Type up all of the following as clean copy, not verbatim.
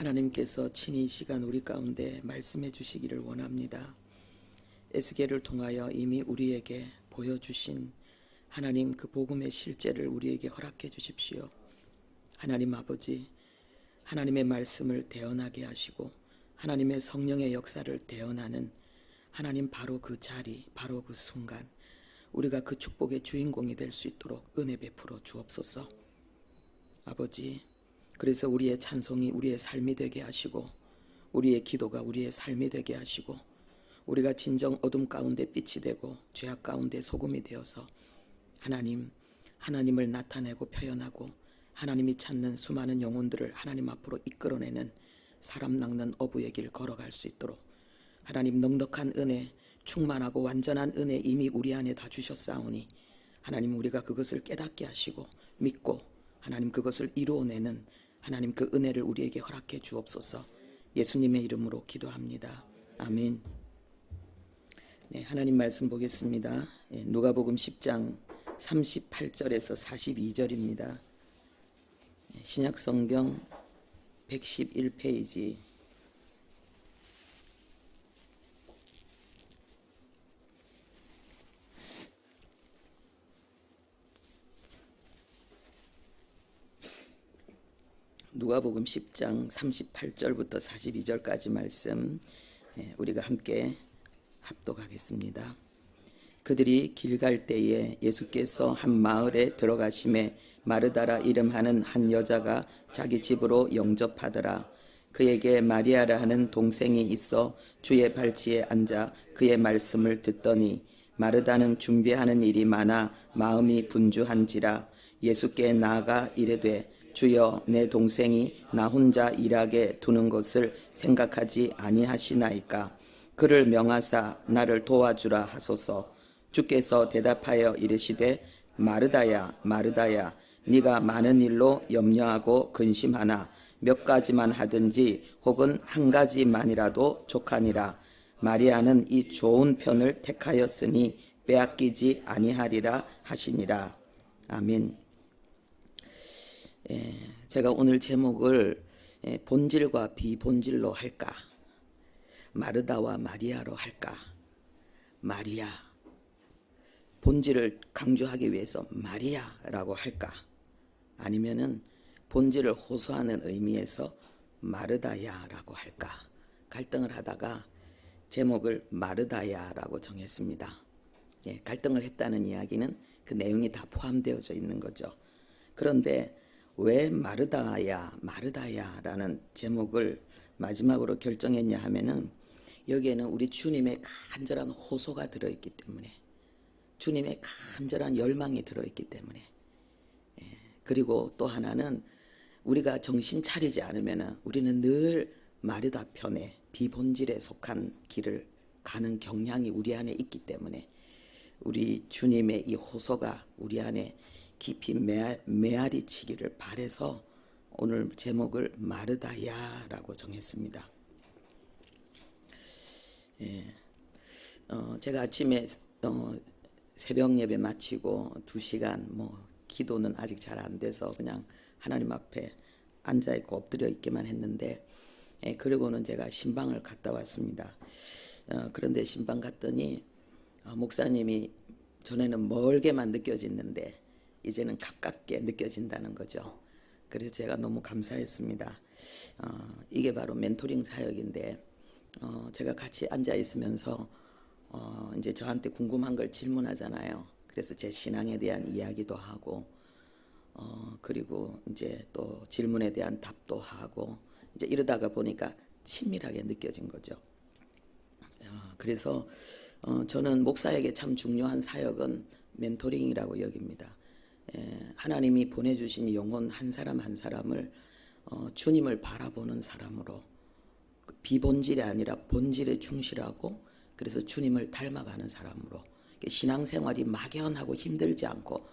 하나님께서 친히 이 시간 우리 가운데 말씀해 주시기를 원합니다. 에스겔을 통하여 이미 우리에게 보여주신 하나님 그 복음의 실제를 우리에게 허락해 주십시오. 하나님 아버지, 하나님의 말씀을 대언하게 하시고 하나님의 성령의 역사를 대언하는 하나님 바로 그 자리, 바로 그 순간 우리가 그 축복의 주인공이 될 수 있도록 은혜 베풀어 주옵소서. 아버지, 그래서 우리의 찬송이 우리의 삶이 되게 하시고 우리의 기도가 우리의 삶이 되게 하시고 우리가 진정 어둠 가운데 빛이 되고 죄악 가운데 소금이 되어서 하나님을 나타내고 표현하고 하나님이 찾는 수많은 영혼들을 하나님 앞으로 이끌어내는 사람 낚는 어부의 길 걸어갈 수 있도록 하나님 넉넉한 은혜, 충만하고 완전한 은혜 이미 우리 안에 다 주셨사오니 하나님 우리가 그것을 깨닫게 하시고 믿고 하나님 그것을 이루어내는 하나님 그 은혜를 우리에게 허락해 주옵소서. 예수님의 이름으로 기도합니다. 아멘. 네, 하나님 말씀 보겠습니다. 누가복음 10장 38절에서 42절입니다. 신약성경 111페이지 누가복음 10장 38절부터 42절까지 말씀 우리가 함께 합독하겠습니다. 그들이 길 갈 때에 예수께서 한 마을에 들어가심에 마르다라 이름하는 한 여자가 자기 집으로 영접하더라. 그에게 마리아라 하는 동생이 있어 주의 발치에 앉아 그의 말씀을 듣더니 마르다는 준비하는 일이 많아 마음이 분주한지라 예수께 나아가 이르되 주여, 내 동생이 나 혼자 일하게 두는 것을 생각하지 아니하시나이까. 그를 명하사 나를 도와주라 하소서. 주께서 대답하여 이르시되 마르다야 마르다야 네가 많은 일로 염려하고 근심하나 몇 가지만 하든지 혹은 한 가지만이라도 족하니라. 마리아는 이 좋은 편을 택하였으니 빼앗기지 아니하리라 하시니라. 아멘. 제가 오늘 제목을 본질과 비본질로 할까, 마르다와 마리아로 할까. 마리아, 본질을 강조하기 위해서 마리아라고 할까, 아니면은 본질을 호소하는 의미에서 마르다야라고 할까 갈등을 하다가 제목을 마르다야라고 정했습니다. 갈등을 했다는 이야기는 그 내용이 다 포함되어져 있는 거죠. 그런데 왜 마르다야라는 제목을 마지막으로 결정했냐 하면은 여기에는 우리 주님의 간절한 호소가 들어있기 때문에, 주님의 간절한 열망이 들어있기 때문에, 그리고 또 하나는 우리가 정신 차리지 않으면은 우리는 늘 마르다 편에 비본질에 속한 길을 가는 경향이 우리 안에 있기 때문에 우리 주님의 이 호소가 우리 안에 깊이 메아리 치기를 바라서 오늘 제목을 마르다야라고 정했습니다. 제가 아침에 새벽 예배 마치고 2시간 기도는 아직 잘 안 돼서 그냥 하나님 앞에 앉아있고 엎드려 있기만 했는데 그리고는 제가 신방을 갔다 왔습니다. 그런데 신방 갔더니 목사님이 전에는 멀게만 느껴지는데 이제는 가깝게 느껴진다는 거죠. 그래서 제가 너무 감사했습니다. 이게 바로 멘토링 사역인데 제가 같이 앉아 있으면서 이제 저한테 궁금한 걸 질문하잖아요. 그래서 제 신앙에 대한 이야기도 하고 그리고 이제 또 질문에 대한 답도 하고 이제 이러다가 보니까 친밀하게 느껴진 거죠. 그래서 저는 목사에게 참 중요한 사역은 멘토링이라고 여깁니다. 하나님이 보내주신 영혼 한 사람 한 사람을 주님을 바라보는 사람으로 비본질이 아니라 본질에 충실하고 그래서 주님을 닮아가는 사람으로 신앙생활이 막연하고 힘들지 않고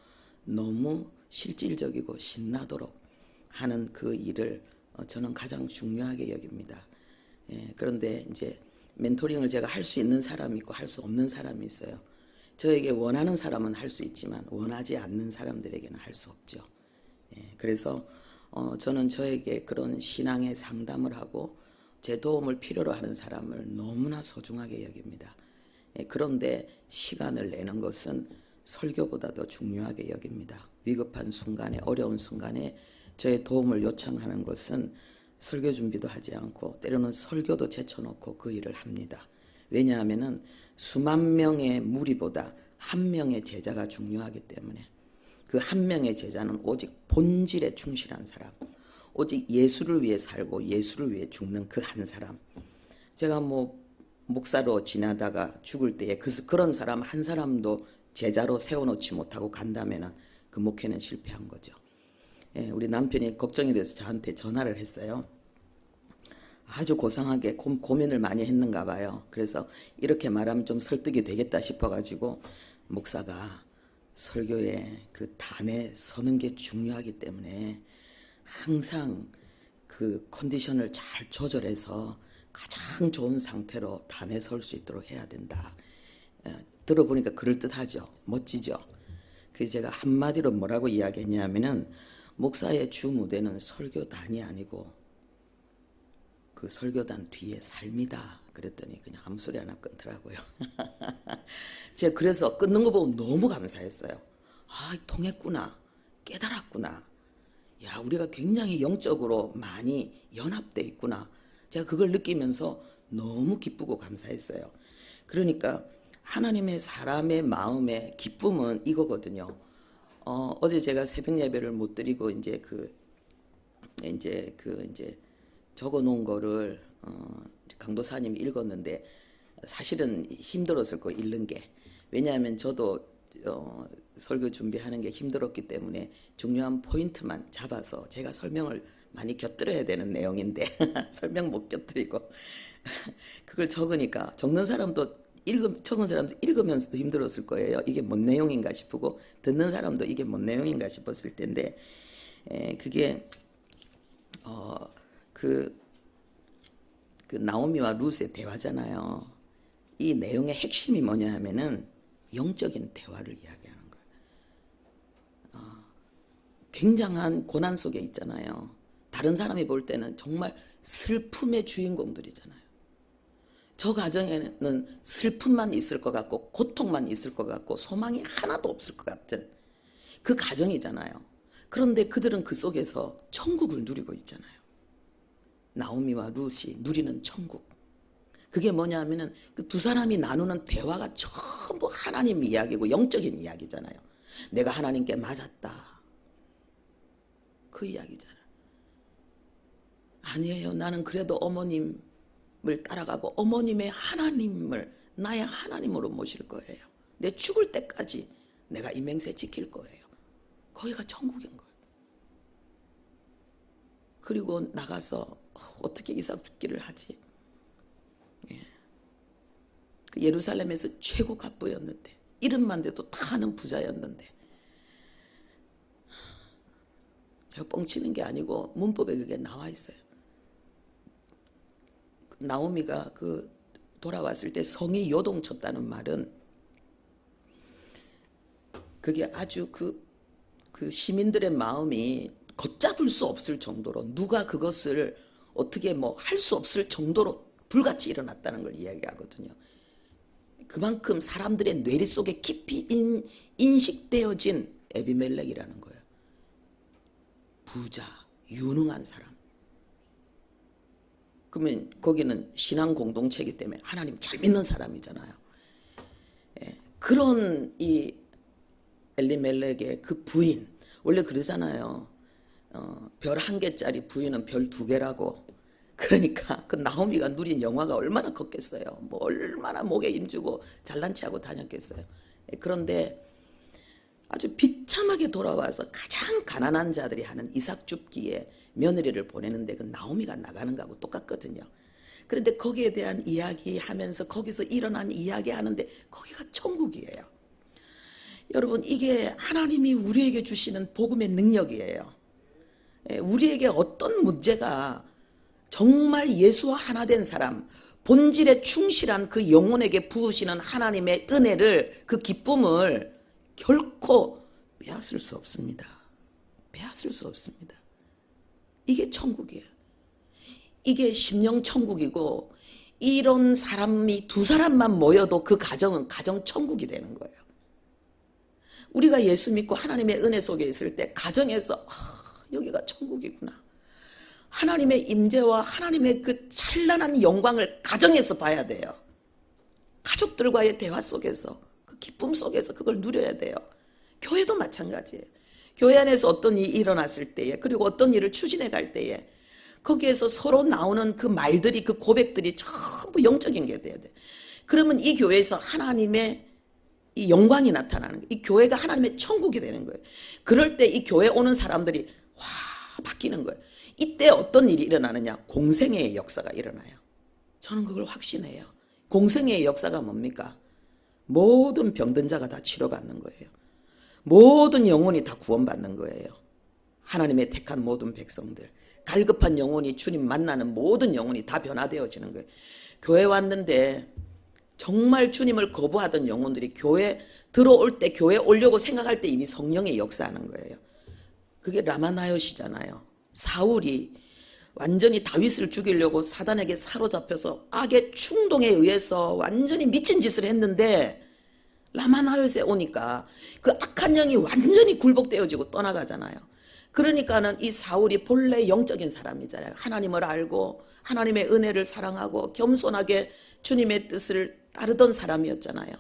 너무 실질적이고 신나도록 하는 그 일을 저는 가장 중요하게 여깁니다. 그런데 이제 멘토링을 제가 할 수 있는 사람이 있고 할 수 없는 사람이 있어요. 저에게 원하는 사람은 할 수 있지만 원하지 않는 사람들에게는 할 수 없죠. 그래서 저는 저에게 그런 신앙의 상담을 하고 제 도움을 필요로 하는 사람을 너무나 소중하게 여깁니다. 그런데 시간을 내는 것은 설교보다 더 중요하게 여깁니다. 위급한 순간에, 어려운 순간에 저의 도움을 요청하는 것은 설교 준비도 하지 않고 때로는 설교도 제쳐놓고 그 일을 합니다. 왜냐하면 수만 명의 무리보다 한 명의 제자가 중요하기 때문에, 그 한 명의 제자는 오직 본질에 충실한 사람, 오직 예수를 위해 살고 예수를 위해 죽는 그 한 사람. 제가 목사로 지나다가 죽을 때에 그런 사람 한 사람도 제자로 세워놓지 못하고 간다면 그 목회는 실패한 거죠. 우리 남편이 걱정이 돼서 저한테 전화를 했어요. 아주 고상하게 고민을 많이 했는가 봐요. 그래서 이렇게 말하면 좀 설득이 되겠다 싶어가지고, 목사가 설교에 그 단에 서는 게 중요하기 때문에 항상 그 컨디션을 잘 조절해서 가장 좋은 상태로 단에 설 수 있도록 해야 된다. 들어보니까 그럴듯하죠. 멋지죠. 그래서 제가 한마디로 뭐라고 이야기했냐면은, 목사의 주 무대는 설교단이 아니고 그 설교단 뒤에 삶이다. 그랬더니 그냥 아무 소리 안 하고 끊더라고요. 제가 그래서 끊는 거 보고 너무 감사했어요. 아, 통했구나. 깨달았구나. 야, 우리가 굉장히 영적으로 많이 연합돼 있구나. 제가 그걸 느끼면서 너무 기쁘고 감사했어요. 그러니까 하나님의 사람의 마음의 기쁨은 이거거든요. 어제 제가 새벽 예배를 못 드리고 이제 적어 놓은 거를 강도사님이 읽었는데, 사실은 힘들었을 거 읽는 게. 왜냐하면 저도 설교 준비하는 게 힘들었기 때문에 중요한 포인트만 잡아서 제가 설명을 많이 곁들여야 되는 내용인데 설명 못 곁들이고 그걸 적으니까 적는 사람도 적은 사람도 읽으면서도 힘들었을 거예요. 이게 뭔 내용인가 싶고, 듣는 사람도 이게 뭔 내용인가 싶었을 텐데, 그게 그 나오미와 룻의 대화잖아요. 이 내용의 핵심이 뭐냐 하면은 영적인 대화를 이야기하는 거예요. 굉장한 고난 속에 있잖아요. 다른 사람이 볼 때는 정말 슬픔의 주인공들이잖아요. 저 가정에는 슬픔만 있을 것 같고 고통만 있을 것 같고 소망이 하나도 없을 것 같은 그 가정이잖아요. 그런데 그들은 그 속에서 천국을 누리고 있잖아요. 나오미와 룻이 누리는 천국. 그게 뭐냐 하면은 그 두 사람이 나누는 대화가 전부 하나님 이야기고 영적인 이야기잖아요. 내가 하나님께 맞았다. 그 이야기잖아요. 아니에요. 나는 그래도 어머님을 따라가고 어머님의 하나님을 나의 하나님으로 모실 거예요. 내 죽을 때까지 내가 이 맹세 지킬 거예요. 거기가 천국인 거예요. 그리고 나가서 어떻게 이삭 죽기를 하지? 그 예루살렘에서 최고 갑부였는데, 이름만 대도 다 아는 부자였는데, 제가 뻥치는 게 아니고 문법에 그게 나와 있어요. 나오미가 돌아왔을 때 성이 요동쳤다는 말은, 그게 아주 그 시민들의 마음이 걷잡을 수 없을 정도로, 누가 그것을 어떻게 할 수 없을 정도로 불같이 일어났다는 걸 이야기하거든요. 그만큼 사람들의 뇌리 속에 깊이 인식되어진 에비멜렉이라는 거예요. 부자, 유능한 사람. 그러면 거기는 신앙 공동체이기 때문에 하나님 잘 믿는 사람이잖아요. 그런 이 엘리멜렉의 그 부인, 원래 그러잖아요. 별 1개짜리 부인은 별 2개라고. 그러니까 그 나오미가 누린 영화가 얼마나 컸겠어요. 얼마나 목에 힘주고 잘난 체하고 다녔겠어요. 그런데 아주 비참하게 돌아와서 가장 가난한 자들이 하는 이삭 줍기에 며느리를 보내는데, 그 나오미가 나가는 거하고 똑같거든요. 그런데 거기에 대한 이야기하면서 거기서 일어난 이야기하는데 거기가 천국이에요. 여러분, 이게 하나님이 우리에게 주시는 복음의 능력이에요. 우리에게 어떤 문제가 정말 예수와 하나 된 사람, 본질에 충실한 그 영혼에게 부으시는 하나님의 은혜를, 그 기쁨을 결코 빼앗을 수 없습니다. 빼앗을 수 없습니다. 이게 천국이에요. 이게 심령 천국이고, 이런 사람이 두 사람만 모여도 그 가정은 가정 천국이 되는 거예요. 우리가 예수 믿고 하나님의 은혜 속에 있을 때 가정에서 여기가 천국이구나. 하나님의 임재와 하나님의 그 찬란한 영광을 가정에서 봐야 돼요. 가족들과의 대화 속에서, 그 기쁨 속에서 그걸 누려야 돼요. 교회도 마찬가지예요. 교회 안에서 어떤 일이 일어났을 때에, 그리고 어떤 일을 추진해 갈 때에 거기에서 서로 나오는 그 말들이, 그 고백들이 전부 영적인 게 돼야 돼. 그러면 이 교회에서 하나님의 이 영광이 나타나는 거예요. 이 교회가 하나님의 천국이 되는 거예요. 그럴 때 이 교회 오는 사람들이 바뀌는 거예요. 이때 어떤 일이 일어나느냐? 공생애의 역사가 일어나요. 저는 그걸 확신해요. 공생애의 역사가 뭡니까? 모든 병든 자가 다 치료받는 거예요. 모든 영혼이 다 구원받는 거예요. 하나님의 택한 모든 백성들, 갈급한 영혼이 주님 만나는 모든 영혼이 다 변화되어지는 거예요. 교회 왔는데 정말 주님을 거부하던 영혼들이 교회 들어올 때, 교회 오려고 생각할 때 이미 성령의 역사하는 거예요. 그게 라마나요시잖아요. 사울이 완전히 다윗을 죽이려고 사단에게 사로잡혀서 악의 충동에 의해서 완전히 미친 짓을 했는데, 라마나요시에 오니까 그 악한 영이 완전히 굴복되어지고 떠나가잖아요. 그러니까는 이 사울이 본래 영적인 사람이잖아요. 하나님을 알고 하나님의 은혜를 사랑하고 겸손하게 주님의 뜻을 따르던 사람이었잖아요.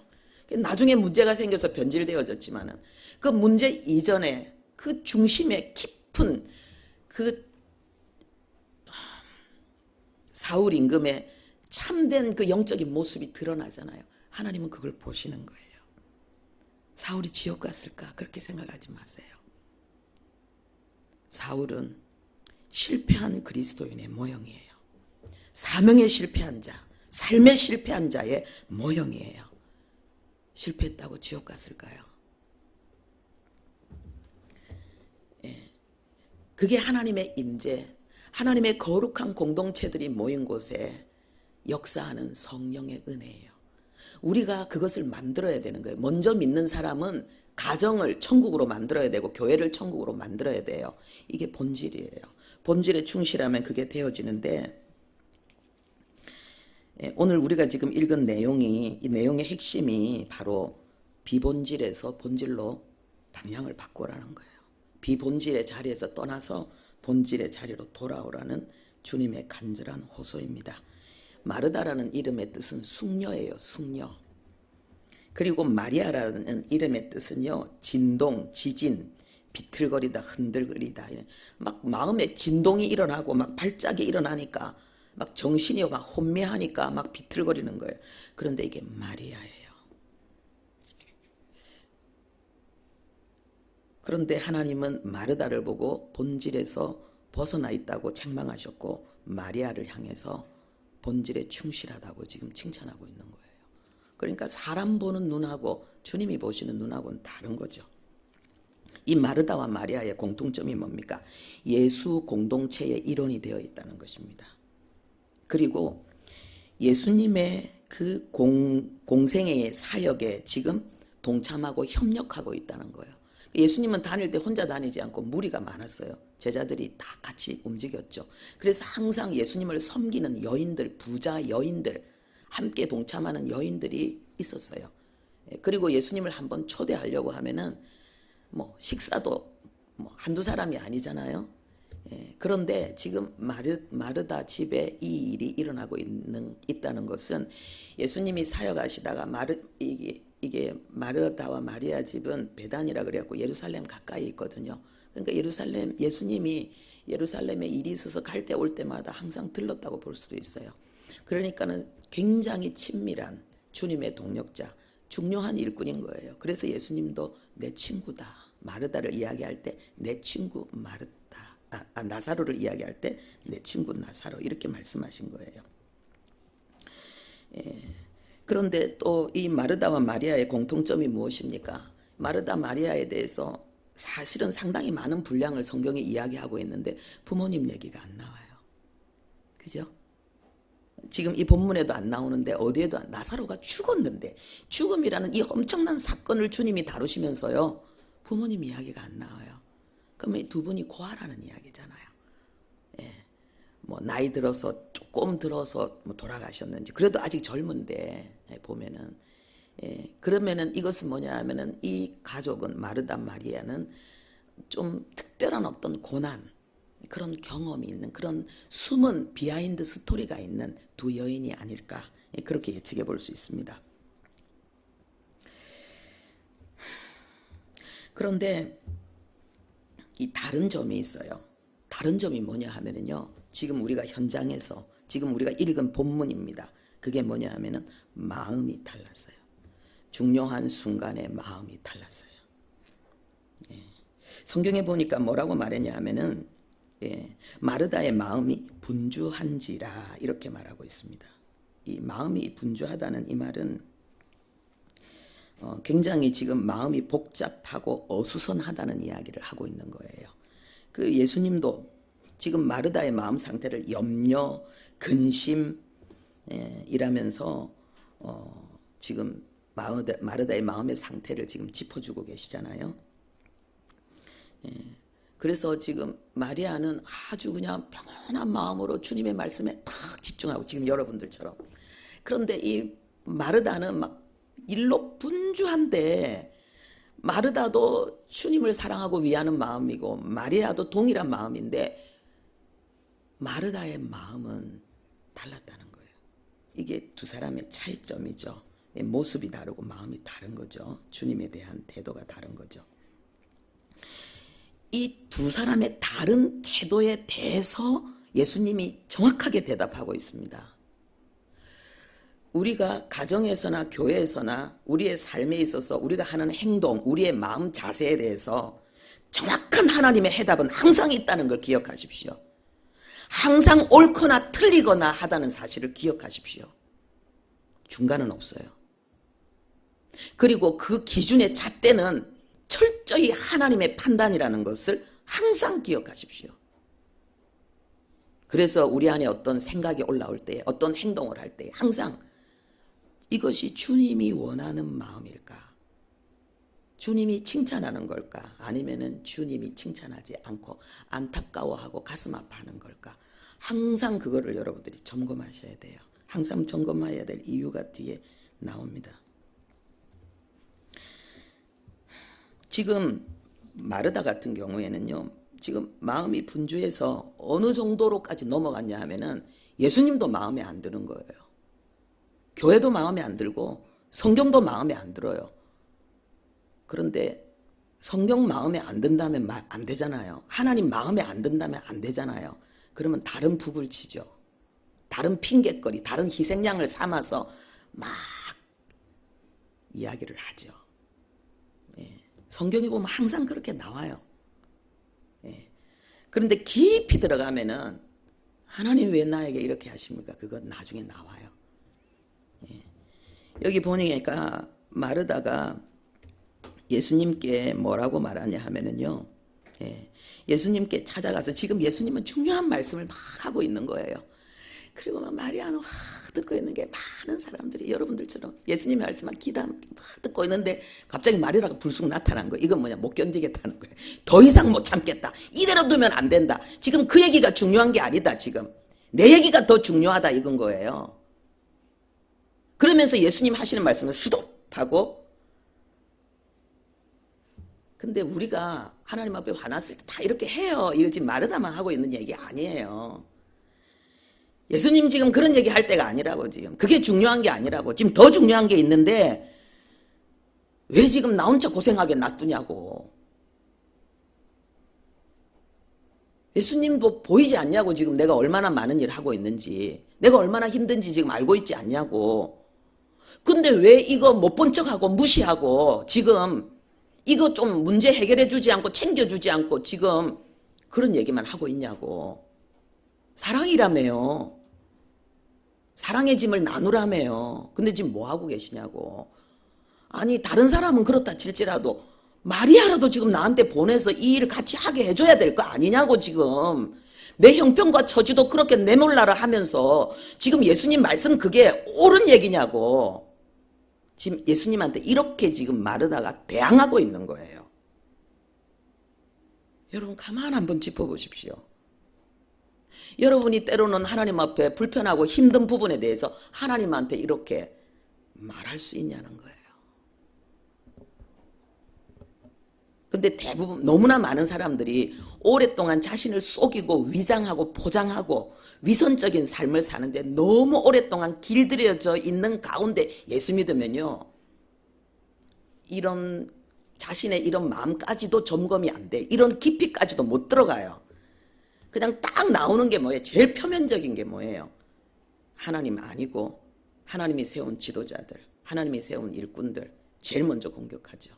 나중에 문제가 생겨서 변질되어졌지만은 그 문제 이전에 그 중심에 깊은 그 사울 임금의 참된 그 영적인 모습이 드러나잖아요. 하나님은 그걸 보시는 거예요. 사울이 지옥 갔을까? 그렇게 생각하지 마세요. 사울은 실패한 그리스도인의 모형이에요. 사명에 실패한 자, 삶에 실패한 자의 모형이에요. 실패했다고 지옥 갔을까요? 예. 그게 하나님의 임재, 하나님의 거룩한 공동체들이 모인 곳에 역사하는 성령의 은혜예요. 우리가 그것을 만들어야 되는 거예요. 먼저 믿는 사람은 가정을 천국으로 만들어야 되고 교회를 천국으로 만들어야 돼요. 이게 본질이에요. 본질에 충실하면 그게 되어지는데, 오늘 우리가 지금 읽은 내용이, 이 내용의 핵심이 바로 비본질에서 본질로 방향을 바꾸라는 거예요. 비본질의 자리에서 떠나서 본질의 자리로 돌아오라는 주님의 간절한 호소입니다. 마르다라는 이름의 뜻은 숙녀예요. 숙녀. 그리고 마리아라는 이름의 뜻은요, 진동, 지진, 비틀거리다, 흔들거리다. 막 마음에 진동이 일어나고 막 발작이 일어나니까 막 정신이 막 혼미하니까 막 비틀거리는 거예요. 그런데 이게 마리아예요. 그런데 하나님은 마르다를 보고 본질에서 벗어나 있다고 책망하셨고, 마리아를 향해서 본질에 충실하다고 지금 칭찬하고 있는 거예요. 그러니까 사람 보는 눈하고 주님이 보시는 눈하고는 다른 거죠. 이 마르다와 마리아의 공통점이 뭡니까? 예수 공동체의 일원이 되어 있다는 것입니다. 그리고 예수님의 그 공생애의 사역에 지금 동참하고 협력하고 있다는 거예요. 예수님은 다닐 때 혼자 다니지 않고 무리가 많았어요. 제자들이 다 같이 움직였죠. 그래서 항상 예수님을 섬기는 여인들, 부자 여인들, 함께 동참하는 여인들이 있었어요. 그리고 예수님을 한번 초대하려고 하면은 뭐 식사도 뭐 한두 사람이 아니잖아요. 그런데 지금 마르다 집에 이 일이 일어나고 있다는 것은, 예수님이 사역하시다가 이게 마르다와 마리아 집은 베단이라 그래갖고 예루살렘 가까이 있거든요. 그러니까 예수님이 예루살렘에 일이 있어서 갈 때 올 때마다 항상 들렀다고 볼 수도 있어요. 그러니까는 굉장히 친밀한 주님의 동력자, 중요한 일꾼인 거예요. 그래서 예수님도 내 친구다, 마르다를 이야기할 때 내 친구 마르다, 나사로를 이야기할 때 내 친구 나사로, 이렇게 말씀하신 거예요. 그런데 또 이 마르다와 마리아의 공통점이 무엇입니까? 마르다 마리아에 대해서 사실은 상당히 많은 분량을 성경에 이야기하고 있는데 부모님 얘기가 안 나와요. 그죠? 지금 이 본문에도 안 나오는데 어디에도 나사로가 죽었는데, 죽음이라는 이 엄청난 사건을 주님이 다루시면서요, 부모님 이야기가 안 나와요. 그러면 이 두 분이 고아라는 이야기잖아요. 뭐 나이 들어서 조금 들어서 뭐 돌아가셨는지, 그래도 아직 젊은데 보면은, 그러면은 이것은 뭐냐 하면은 이 가족은, 마르다 마리아는 좀 특별한 어떤 고난, 그런 경험이 있는, 그런 숨은 비하인드 스토리가 있는 두 여인이 아닐까, 그렇게 예측해 볼 수 있습니다. 그런데 이 다른 점이 있어요. 다른 점이 뭐냐 하면은요, 지금 우리가 현장에서 지금 우리가 읽은 본문입니다. 그게 뭐냐 하면은 마음이 달랐어요. 중요한 순간에 마음이 달랐어요. 성경에 보니까 뭐라고 말했냐 하면은, 마르다의 마음이 분주한지라 이렇게 말하고 있습니다. 이 마음이 분주하다는 이 말은 굉장히 지금 마음이 복잡하고 어수선하다는 이야기를 하고 있는 거예요. 그 예수님도 지금 마르다의 마음 상태를 염려, 근심 이라면서 지금 마르다의 마음의 상태를 지금 짚어주고 계시잖아요. 그래서 지금 마리아는 아주 그냥 평온한 마음으로 주님의 말씀에 딱 집중하고, 지금 여러분들처럼. 그런데 이 마르다는 막 일로 분주한데, 마르다도 주님을 사랑하고 위하는 마음이고 마리아도 동일한 마음인데 마르다의 마음은 달랐다는 거예요. 이게 두 사람의 차이점이죠. 모습이 다르고 마음이 다른 거죠. 주님에 대한 태도가 다른 거죠. 이 두 사람의 다른 태도에 대해서 예수님이 정확하게 대답하고 있습니다. 우리가 가정에서나 교회에서나 우리의 삶에 있어서 우리가 하는 행동, 우리의 마음 자세에 대해서 정확한 하나님의 해답은 항상 있다는 걸 기억하십시오. 항상 옳거나 틀리거나 하다는 사실을 기억하십시오. 중간은 없어요. 그리고 그 기준의 잣대는 철저히 하나님의 판단이라는 것을 항상 기억하십시오. 그래서 우리 안에 어떤 생각이 올라올 때, 어떤 행동을 할 때 항상 이것이 주님이 원하는 마음일까? 주님이 칭찬하는 걸까? 아니면은 주님이 칭찬하지 않고 안타까워하고 가슴 아파하는 걸까? 항상 그거를 여러분들이 점검하셔야 돼요. 항상 점검해야 될 이유가 뒤에 나옵니다. 지금 마르다 같은 경우에는요, 지금 마음이 분주해서 어느 정도로까지 넘어갔냐 하면은 예수님도 마음에 안 드는 거예요. 교회도 마음에 안 들고 성경도 마음에 안 들어요. 그런데 성경 마음에 안 든다면 말 안 되잖아요. 하나님 마음에 안 든다면 안 되잖아요. 그러면 다른 북을 치죠. 다른 핑곗거리, 다른 희생양을 삼아서 막 이야기를 하죠. 성경에 보면 항상 그렇게 나와요. 그런데 깊이 들어가면은 하나님 왜 나에게 이렇게 하십니까? 그건 나중에 나와요. 여기 보니까 마르다가 예수님께 뭐라고 말하냐 하면은요, 예수님께 찾아가서 지금 예수님은 중요한 말씀을 막 하고 있는 거예요. 그리고 막 마리아는 듣고 있는 게 많은 사람들이 여러분들처럼 예수님의 말씀만 막 듣고 있는데 갑자기 마리아가 불쑥 나타난 거예요. 이건 뭐냐, 못 견디겠다는 거예요. 더 이상 못 참겠다. 이대로 두면 안 된다. 지금 그 얘기가 중요한 게 아니다. 지금 내 얘기가 더 중요하다 이건 거예요. 그러면서 예수님 하시는 말씀을 수독하고, 근데 우리가 하나님 앞에 화났을 때 다 이렇게 해요. 이거 지금 마르다만 하고 있는 얘기 아니에요. 예수님 지금 그런 얘기 할 때가 아니라고. 지금 그게 중요한 게 아니라고. 지금 더 중요한 게 있는데 왜 지금 나 혼자 고생하게 놔두냐고. 예수님도 보이지 않냐고. 지금 내가 얼마나 많은 일을 하고 있는지, 내가 얼마나 힘든지 지금 알고 있지 않냐고. 근데 왜 이거 못 본 척하고 무시하고 지금 이거 좀 문제 해결해 주지 않고 챙겨주지 않고 지금 그런 얘기만 하고 있냐고. 사랑이라며요. 사랑의 짐을 나누라며요. 근데 지금 뭐 하고 계시냐고. 아니 다른 사람은 그렇다 칠지라도 마리아라도 지금 나한테 보내서 이 일을 같이 하게 해줘야 될 거 아니냐고. 지금 내 형편과 처지도 그렇게 내몰라라 하면서 지금 예수님 말씀 그게 옳은 얘기냐고. 지금 예수님한테 이렇게 지금 마르다가 대항하고 있는 거예요. 여러분 가만 한번 짚어보십시오. 여러분이 때로는 하나님 앞에 불편하고 힘든 부분에 대해서 하나님한테 이렇게 말할 수 있냐는 거예요. 근데 대부분 너무나 많은 사람들이 오랫동안 자신을 속이고 위장하고 포장하고 위선적인 삶을 사는데 너무 오랫동안 길들여져 있는 가운데 예수 믿으면요, 이런 자신의 이런 마음까지도 점검이 안 돼. 이런 깊이까지도 못 들어가요. 그냥 딱 나오는 게 뭐예요? 제일 표면적인 게 뭐예요? 하나님 아니고 하나님이 세운 지도자들, 하나님이 세운 일꾼들 제일 먼저 공격하죠.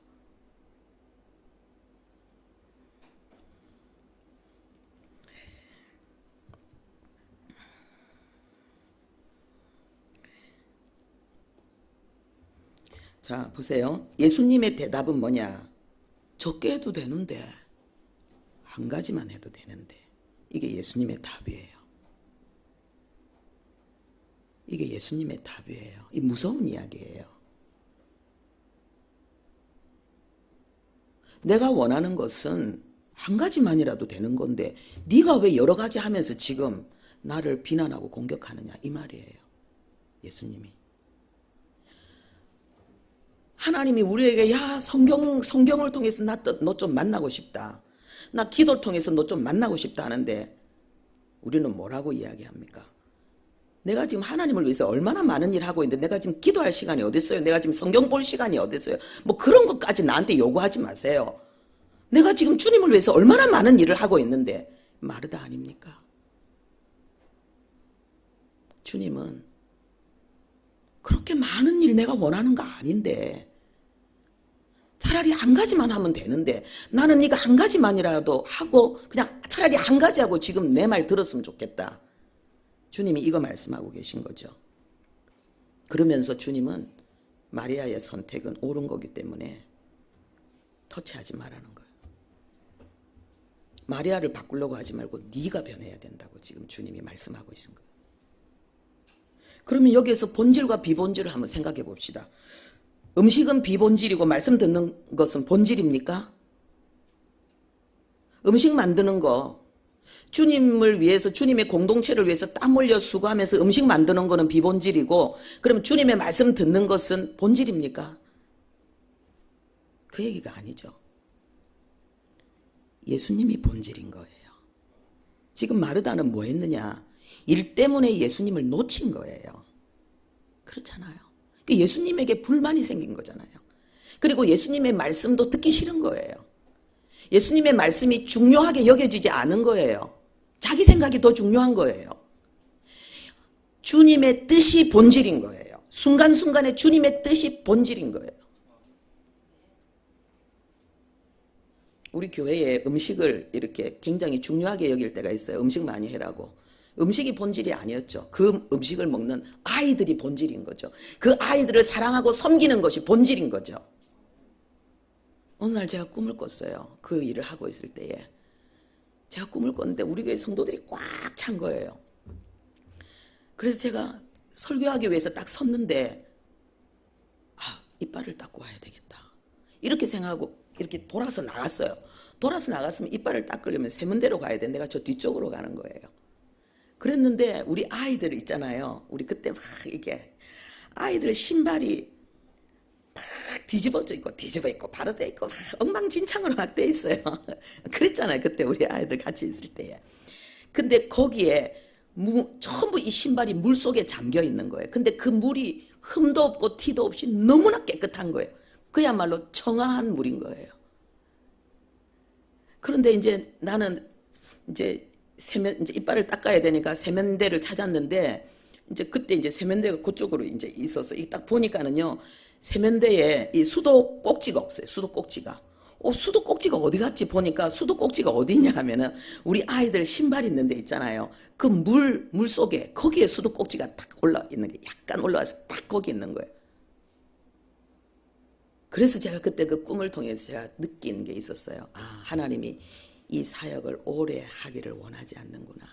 자, 보세요. 예수님의 대답은 뭐냐? 적게 해도 되는데, 한 가지만 해도 되는데. 이게 예수님의 답이에요. 이게 예수님의 답이에요. 이 무서운 이야기예요. 내가 원하는 것은 한 가지만이라도 되는 건데 네가 왜 여러 가지 하면서 지금 나를 비난하고 공격하느냐, 이 말이에요. 예수님이. 하나님이 우리에게 야, 성경을 통해서 너 좀 만나고 싶다. 나 기도를 통해서 너 좀 만나고 싶다 하는데 우리는 뭐라고 이야기합니까? 내가 지금 하나님을 위해서 얼마나 많은 일을 하고 있는데 내가 지금 기도할 시간이 어디 있어요? 내가 지금 성경 볼 시간이 어디 있어요? 뭐 그런 것까지 나한테 요구하지 마세요. 내가 지금 주님을 위해서 얼마나 많은 일을 하고 있는데 마르다 아닙니까? 주님은 그렇게 많은 일 내가 원하는 거 아닌데 차라리 한 가지만 하면 되는데 나는 네가 한 가지만이라도 하고 그냥 차라리 한 가지 하고 지금 내 말 들었으면 좋겠다. 주님이 이거 말씀하고 계신 거죠. 그러면서 주님은 마리아의 선택은 옳은 거기 때문에 터치하지 말라는 거예요. 마리아를 바꾸려고 하지 말고 네가 변해야 된다고 지금 주님이 말씀하고 있는 거예요. 그러면 여기에서 본질과 비본질을 한번 생각해 봅시다. 음식은 비본질이고 말씀 듣는 것은 본질입니까? 음식 만드는 거, 주님을 위해서, 주님의 공동체를 위해서 땀 흘려 수고하면서 음식 만드는 거는 비본질이고, 그럼 주님의 말씀 듣는 것은 본질입니까? 그 얘기가 아니죠. 예수님이 본질인 거예요. 지금 마르다는 뭐 했느냐? 일 때문에 예수님을 놓친 거예요. 그렇잖아요. 예수님에게 불만이 생긴 거잖아요. 그리고 예수님의 말씀도 듣기 싫은 거예요. 예수님의 말씀이 중요하게 여겨지지 않은 거예요. 자기 생각이 더 중요한 거예요. 주님의 뜻이 본질인 거예요. 순간순간에 주님의 뜻이 본질인 거예요. 우리 교회에 음식을 이렇게 굉장히 중요하게 여길 때가 있어요. 음식 많이 해라고. 음식이 본질이 아니었죠. 그 음식을 먹는 아이들이 본질인 거죠. 그 아이들을 사랑하고 섬기는 것이 본질인 거죠. 어느 날 제가 꿈을 꿨어요. 그 일을 하고 있을 때에. 제가 꿈을 꿨는데 우리 교회 성도들이 꽉 찬 거예요. 그래서 제가 설교하기 위해서 딱 섰는데 이빨을 닦고 와야 되겠다. 이렇게 생각하고 이렇게 돌아서 나갔어요. 돌아서 나갔으면 이빨을 닦으려면 세면대로 가야 돼. 내가 저 뒤쪽으로 가는 거예요. 그랬는데 우리 아이들 있잖아요. 우리 그때 막 이게 아이들 신발이 막 뒤집어져 있고 뒤집어 있고 바로 돼 있고 막 엉망진창으로 막 돼 있어요. 그랬잖아요. 그때 우리 아이들 같이 있을 때에. 근데 거기에 전부 이 신발이 물 속에 잠겨 있는 거예요. 근데 그 물이 흠도 없고 티도 없이 너무나 깨끗한 거예요. 그야말로 청아한 물인 거예요. 그런데 이제 나는 이제 이빨을 닦아야 되니까 세면대를 찾았는데 이제 그때 이제 세면대가 그쪽으로 이제 있어서 딱 보니까는요, 세면대에 이 수도 꼭지가 없어요. 수도 꼭지가. 수도 꼭지가 어디 갔지 보니까 수도 꼭지가 어디 있냐 하면은 우리 아이들 신발 있는 데 있잖아요. 그 물 속에 거기에 수도 꼭지가 딱 올라 있는 게 약간 올라와서 딱 거기 있는 거예요. 그래서 제가 그때 그 꿈을 통해서 제가 느낀 게 있었어요. 하나님이 이 사역을 오래 하기를 원하지 않는구나.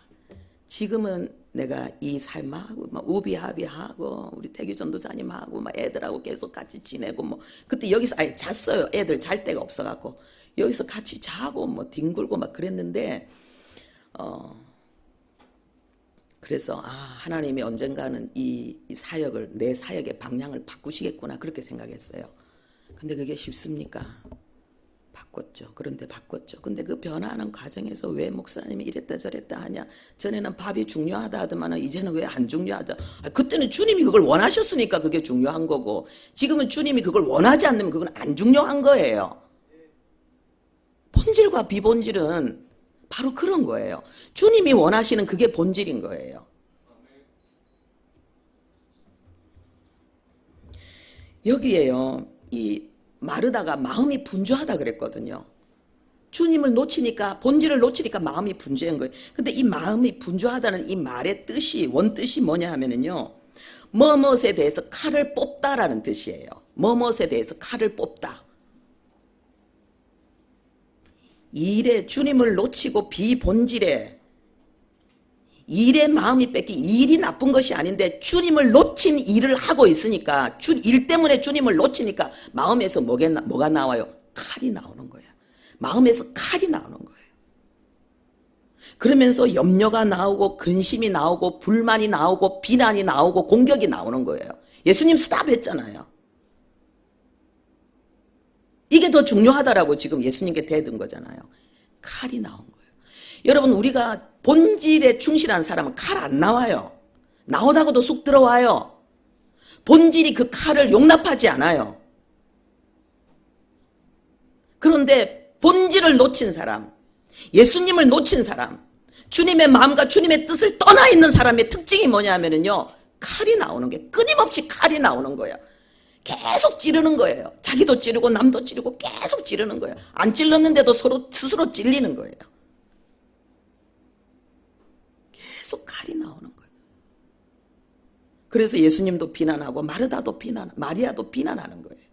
지금은 내가 이 삶하고 막 우비합의하고 우리 태규 전도사님하고 막 애들하고 계속 같이 지내고 뭐 그때 여기서 아예 잤어요. 애들 잘 데가 없어갖고 여기서 같이 자고 뭐 뒹굴고 막 그랬는데 그래서 하나님이 언젠가는 이 사역을, 내 사역의 방향을 바꾸시겠구나 그렇게 생각했어요. 근데 그게 쉽습니까? 바꿨죠. 그런데 바꿨죠. 근데 그 변화하는 과정에서 왜 목사님이 이랬다 저랬다 하냐. 전에는 밥이 중요하다 하더만은 이제는 왜 안 중요하다. 그때는 주님이 그걸 원하셨으니까 그게 중요한 거고, 지금은 주님이 그걸 원하지 않으면 그건 안 중요한 거예요. 본질과 비본질은 바로 그런 거예요. 주님이 원하시는 그게 본질인 거예요. 여기에요. 이 마르다가 마음이 분주하다 그랬거든요. 주님을 놓치니까, 본질을 놓치니까 마음이 분주한 거예요. 근데 이 마음이 분주하다는 이 말의 뜻이, 원뜻이 뭐냐 하면은요, 뭐뭇에 대해서 칼을 뽑다라는 뜻이에요. 뭐뭇에 대해서 칼을 뽑다. 일에 주님을 놓치고 비본질에 일의 마음이 뺏기, 일이 나쁜 것이 아닌데 주님을 놓친 일을 하고 있으니까, 일 때문에 주님을 놓치니까 마음에서 뭐가 나와요? 칼이 나오는 거예요. 마음에서 칼이 나오는 거예요. 그러면서 염려가 나오고 근심이 나오고 불만이 나오고 비난이 나오고 공격이 나오는 거예요. 예수님 스탑했잖아요. 이게 더 중요하다라고 지금 예수님께 대든 거잖아요. 칼이 나온 거예요. 여러분, 우리가 본질에 충실한 사람은 칼 안 나와요. 나오다가도 쑥 들어와요. 본질이 그 칼을 용납하지 않아요. 그런데 본질을 놓친 사람, 예수님을 놓친 사람, 주님의 마음과 주님의 뜻을 떠나 있는 사람의 특징이 뭐냐면요, 칼이 나오는 게, 끊임없이 칼이 나오는 거예요. 계속 찌르는 거예요. 자기도 찌르고 남도 찌르고 계속 찌르는 거예요. 안 찔렀는데도 스스로 찔리는 거예요. 계속 칼이 나오는 거예요. 그래서 예수님도 비난하고 마리아도 비난하는 거예요.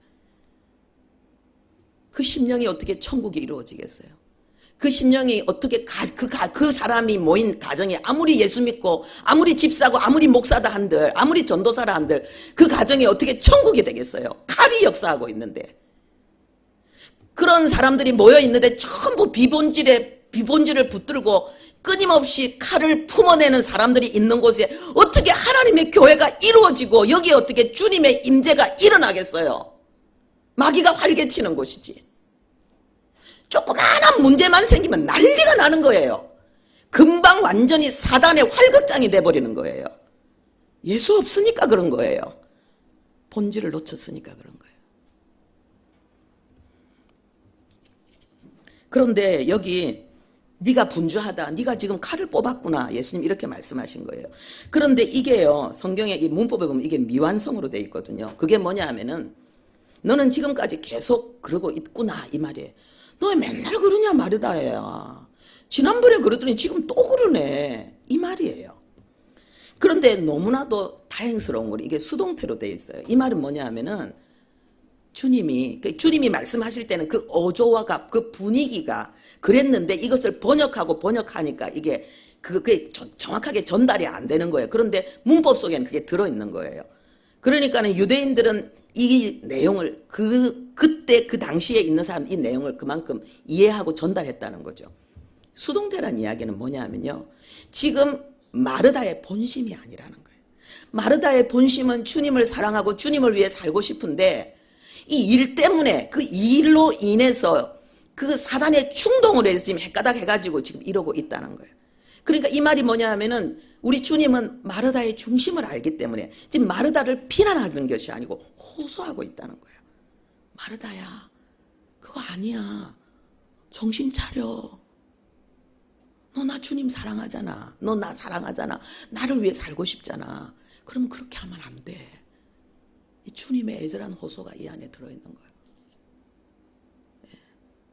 그 심령이 어떻게 천국이 이루어지겠어요? 그 심령이 어떻게 그 사람이 모인 가정이 아무리 예수 믿고 아무리 집사고 아무리 목사다 한들 아무리 전도사라 한들 그 가정이 어떻게 천국이 되겠어요? 칼이 역사하고 있는데, 그런 사람들이 모여 있는데 전부 비본질을 붙들고 끊임없이 칼을 품어내는 사람들이 있는 곳에 어떻게 하나님의 교회가 이루어지고 여기에 어떻게 주님의 임재가 일어나겠어요? 마귀가 활개치는 곳이지. 조그마한 문제만 생기면 난리가 나는 거예요. 금방 완전히 사단의 활극장이 돼버리는 거예요. 예수 없으니까 그런 거예요. 본질을 놓쳤으니까 그런 거예요. 그런데 여기 네가 분주하다, 네가 지금 칼을 뽑았구나, 예수님 이렇게 말씀하신 거예요. 그런데 이게요, 성경의 이 문법에 보면 이게 미완성으로 돼 있거든요. 그게 뭐냐 하면은, 너는 지금까지 계속 그러고 있구나 이 말이에요. 너 왜 맨날 그러냐 마르다야. 지난번에 그러더니 지금 또 그러네 이 말이에요. 그런데 너무나도 다행스러운 건 이게 수동태로 되어 있어요. 이 말은 뭐냐 하면은, 주님이 말씀하실 때는 그 어조와 그 분위기가 그랬는데 이것을 번역하니까 이게 그게 정확하게 전달이 안 되는 거예요. 그런데 문법 속에는 그게 들어있는 거예요. 그러니까는 유대인들은 이 내용을 그때 그 당시에 있는 사람 이 내용을 그만큼 이해하고 전달했다는 거죠. 수동태란 이야기는 뭐냐면요, 지금 마르다의 본심이 아니라는 거예요. 마르다의 본심은 주님을 사랑하고 주님을 위해 살고 싶은데 이 일 때문에, 그 일로 인해서 그 사단의 충동으로 해서 지금 헷가닥 해가지고 지금 이러고 있다는 거예요. 그러니까 이 말이 뭐냐 하면은, 우리 주님은 마르다의 중심을 알기 때문에 지금 마르다를 비난하는 것이 아니고 호소하고 있다는 거예요. 마르다야, 그거 아니야. 정신 차려. 너 나 주님 사랑하잖아. 너 나 사랑하잖아. 나를 위해 살고 싶잖아. 그럼 그렇게 하면 안 돼. 이 주님의 애절한 호소가 이 안에 들어있는 거예요.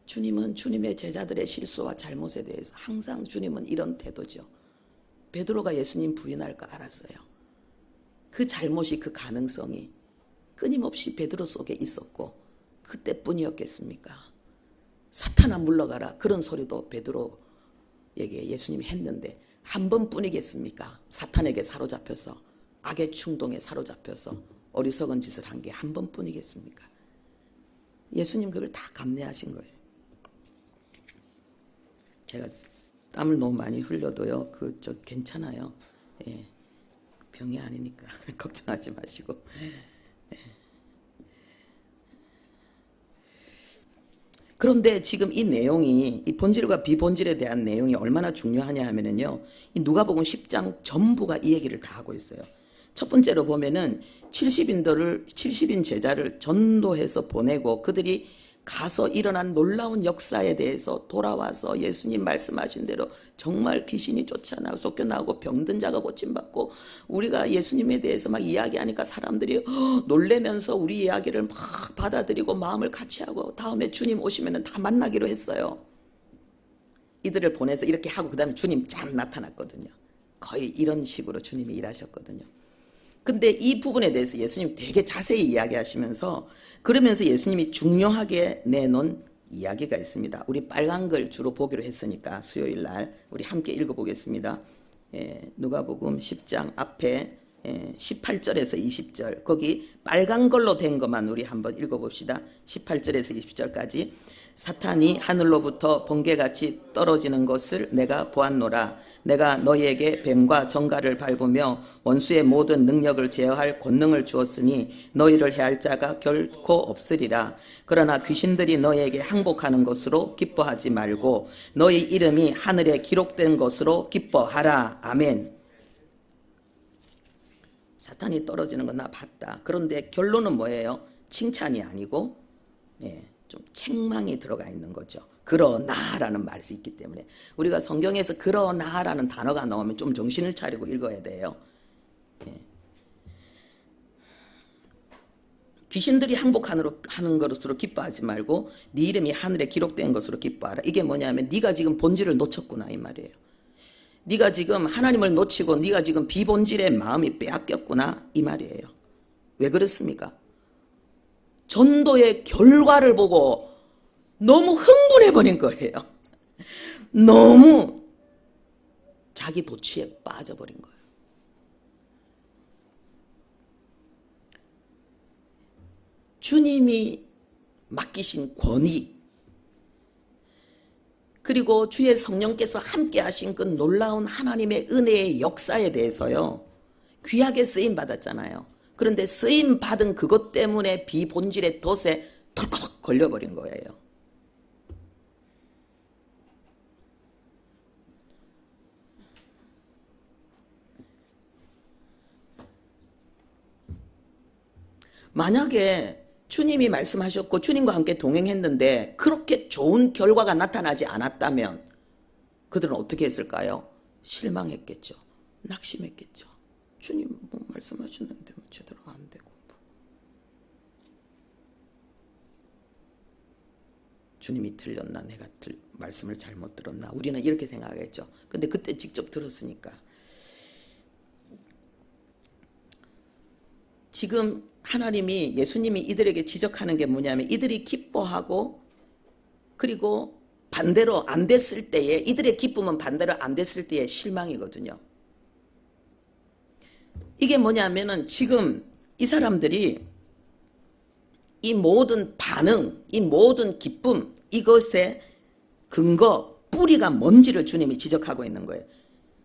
주님은 주님의 제자들의 실수와 잘못에 대해서 항상 주님은 이런 태도죠. 베드로가 예수님 부인할 거 알았어요. 그 잘못이, 그 가능성이 끊임없이 베드로 속에 있었고 그때뿐이었겠습니까? 사탄아 물러가라, 그런 소리도 베드로에게 예수님이 했는데 한 번뿐이겠습니까? 사탄에게 사로잡혀서, 악의 충동에 사로잡혀서 어리석은 짓을 한 게 한 번뿐이겠습니까? 예수님 그걸 다 감내하신 거예요. 제가 땀을 너무 많이 흘려도요, 괜찮아요. 예, 병이 아니니까 걱정하지 마시고. 그런데 지금 이 내용이, 이 본질과 비본질에 대한 내용이 얼마나 중요하냐 하면은요, 이 누가복음 10장 전부가 이 얘기를 다 하고 있어요. 첫 번째로 보면은 70인 제자를 전도해서 보내고 그들이 가서 일어난 놀라운 역사에 대해서 돌아와서 예수님 말씀하신 대로 정말 귀신이 쫓아나고 쫓겨나고 병든 자가 고침받고, 우리가 예수님에 대해서 막 이야기하니까 사람들이 놀래면서 우리 이야기를 막 받아들이고 마음을 같이 하고 다음에 주님 오시면 다 만나기로 했어요. 이들을 보내서 이렇게 하고 그 다음에 주님 쫙 나타났거든요. 거의 이런 식으로 주님이 일하셨거든요. 근데 이 부분에 대해서 예수님 되게 자세히 이야기하시면서, 그러면서 예수님이 중요하게 내놓은 이야기가 있습니다. 우리 빨간 글 주로 보기로 했으니까 수요일 날 우리 함께 읽어보겠습니다. 누가복음 10장 앞에 18절에서 20절, 거기 빨간 걸로 된 것만 우리 한번 읽어봅시다. 18절에서 20절까지. 사탄이 하늘로부터 번개같이 떨어지는 것을 내가 보았노라. 내가 너희에게 뱀과 정갈을 밟으며 원수의 모든 능력을 제어할 권능을 주었으니 너희를 해할 자가 결코 없으리라. 그러나 귀신들이 너희에게 항복하는 것으로 기뻐하지 말고 너희 이름이 하늘에 기록된 것으로 기뻐하라. 아멘. 사탄이 떨어지는 건 나 봤다. 그런데 결론은 뭐예요? 칭찬이 아니고 좀 책망이 들어가 있는 거죠. 그러나라는 말이 있기 때문에 우리가 성경에서 그러나라는 단어가 나오면 좀 정신을 차리고 읽어야 돼요. 귀신들이 항복하는 것으로 기뻐하지 말고 네 이름이 하늘에 기록된 것으로 기뻐하라. 이게 뭐냐면 네가 지금 본질을 놓쳤구나 이 말이에요. 네가 지금 하나님을 놓치고 네가 지금 비본질의 마음이 빼앗겼구나 이 말이에요. 왜 그렇습니까? 전도의 결과를 보고 너무 흥분해버린 거예요. 너무 자기 도취에 빠져버린 거예요. 주님이 맡기신 권위, 그리고 주의 성령께서 함께 하신 그 놀라운 하나님의 은혜의 역사에 대해서요, 귀하게 쓰임 받았잖아요. 그런데 쓰임 받은 그것 때문에 비본질의 덫에 덜컥 걸려버린 거예요. 만약에 주님이 말씀하셨고 주님과 함께 동행했는데 그렇게 좋은 결과가 나타나지 않았다면 그들은 어떻게 했을까요? 실망했겠죠. 낙심했겠죠. 주님 뭐 말씀하셨는데 뭐 제대로 안 되고 주님이 틀렸나, 내가 말씀을 잘못 들었나, 우리는 이렇게 생각했죠. 근데 그때 직접 들었으니까. 지금 하나님이, 예수님이 이들에게 지적하는 게 뭐냐면 이들이 기뻐하고 그리고 반대로 안 됐을 때에, 이들의 기쁨은 반대로 안 됐을 때의 실망이거든요. 이게 뭐냐면은 지금 이 사람들이 이 모든 반응, 이 모든 기쁨, 이것의 근거, 뿌리가 뭔지를 주님이 지적하고 있는 거예요.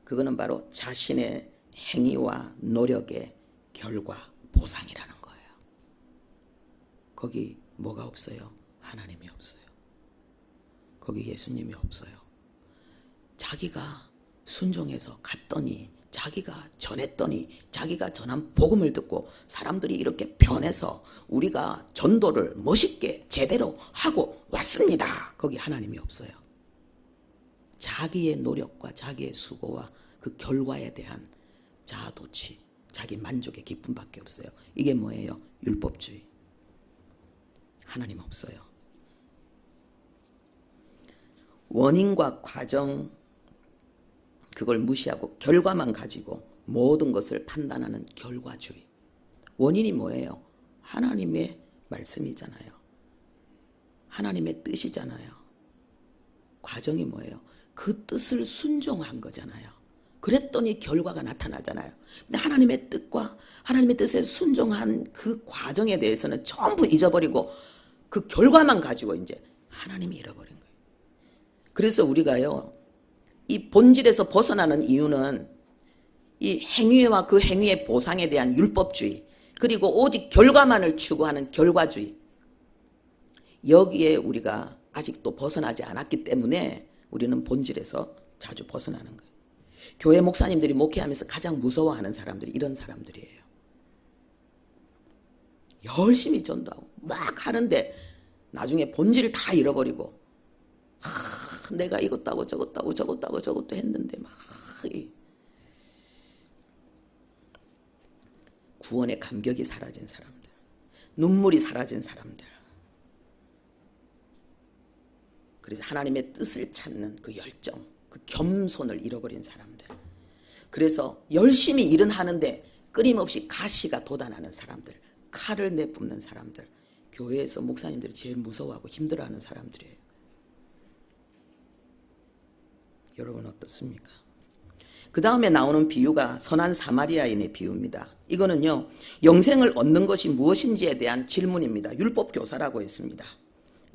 그거는 바로 자신의 행위와 노력의 결과, 보상이라는 거예요. 거기 뭐가 없어요? 하나님이 없어요. 거기 예수님이 없어요. 자기가 순종해서 갔더니, 자기가 전했더니, 자기가 전한 복음을 듣고 사람들이 이렇게 변해서 우리가 전도를 멋있게 제대로 하고 왔습니다. 거기 하나님이 없어요. 자기의 노력과 자기의 수고와 그 결과에 대한 자아도취, 자기 만족의 기쁨밖에 없어요. 이게 뭐예요? 율법주의. 하나님 없어요. 원인과 과정, 그걸 무시하고 결과만 가지고 모든 것을 판단하는 결과주의. 원인이 뭐예요? 하나님의 말씀이잖아요. 하나님의 뜻이잖아요. 과정이 뭐예요? 그 뜻을 순종한 거잖아요. 그랬더니 결과가 나타나잖아요. 근데 하나님의 뜻과 하나님의 뜻에 순종한 그 과정에 대해서는 전부 잊어버리고 그 결과만 가지고 이제 하나님이 잃어버린 거예요. 그래서 우리가요, 이 본질에서 벗어나는 이유는 이 행위와 그 행위의 보상에 대한 율법주의, 그리고 오직 결과만을 추구하는 결과주의, 여기에 우리가 아직도 벗어나지 않았기 때문에 우리는 본질에서 자주 벗어나는 거예요. 교회 목사님들이 목회하면서 가장 무서워하는 사람들이 이런 사람들이에요. 열심히 전도하고 막 하는데 나중에 본질을 다 잃어버리고, 내가 이것도 저것도 했는데 막 구원의 감격이 사라진 사람들, 눈물이 사라진 사람들, 그래서 하나님의 뜻을 찾는 그 열정, 그 겸손을 잃어버린 사람들, 그래서 열심히 일은 하는데 끊임없이 가시가 돋아나는 사람들, 칼을 내뿜는 사람들, 교회에서 목사님들이 제일 무서워하고 힘들어하는 사람들이에요. 여러분 어떻습니까? 그 다음에 나오는 비유가 선한 사마리아인의 비유입니다. 이거는요, 영생을 얻는 것이 무엇인지에 대한 질문입니다. 율법 교사라고 했습니다.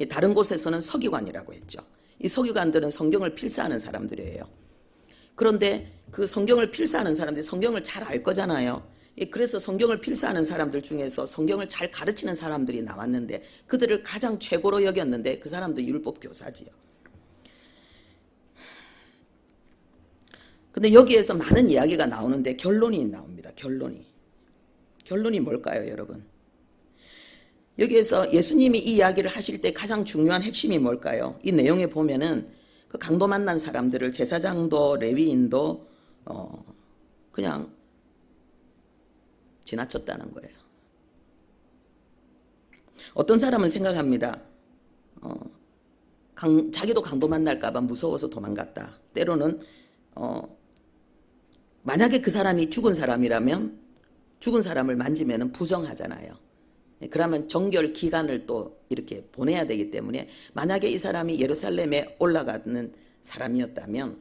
다른 곳에서는 서기관이라고 했죠. 이 서기관들은 성경을 필사하는 사람들이에요. 그런데 그 성경을 필사하는 사람들이 성경을 잘 알 거잖아요. 그래서 성경을 필사하는 사람들 중에서 성경을 잘 가르치는 사람들이 나왔는데 그들을 가장 최고로 여겼는데 그 사람도 율법 교사지요. 근데 여기에서 많은 이야기가 나오는데 결론이 나옵니다. 결론이 뭘까요, 여러분? 여기에서 예수님이 이 이야기를 하실 때 가장 중요한 핵심이 뭘까요? 이 내용에 보면은 그 강도 만난 사람들을 제사장도 레위인도 그냥 지나쳤다는 거예요. 어떤 사람은 생각합니다. 자기도 강도 만날까 봐 무서워서 도망갔다. 때로는 만약에 그 사람이 죽은 사람이라면 죽은 사람을 만지면 부정하잖아요. 그러면 정결 기간을 또 이렇게 보내야 되기 때문에 만약에 이 사람이 예루살렘에 올라가는 사람이었다면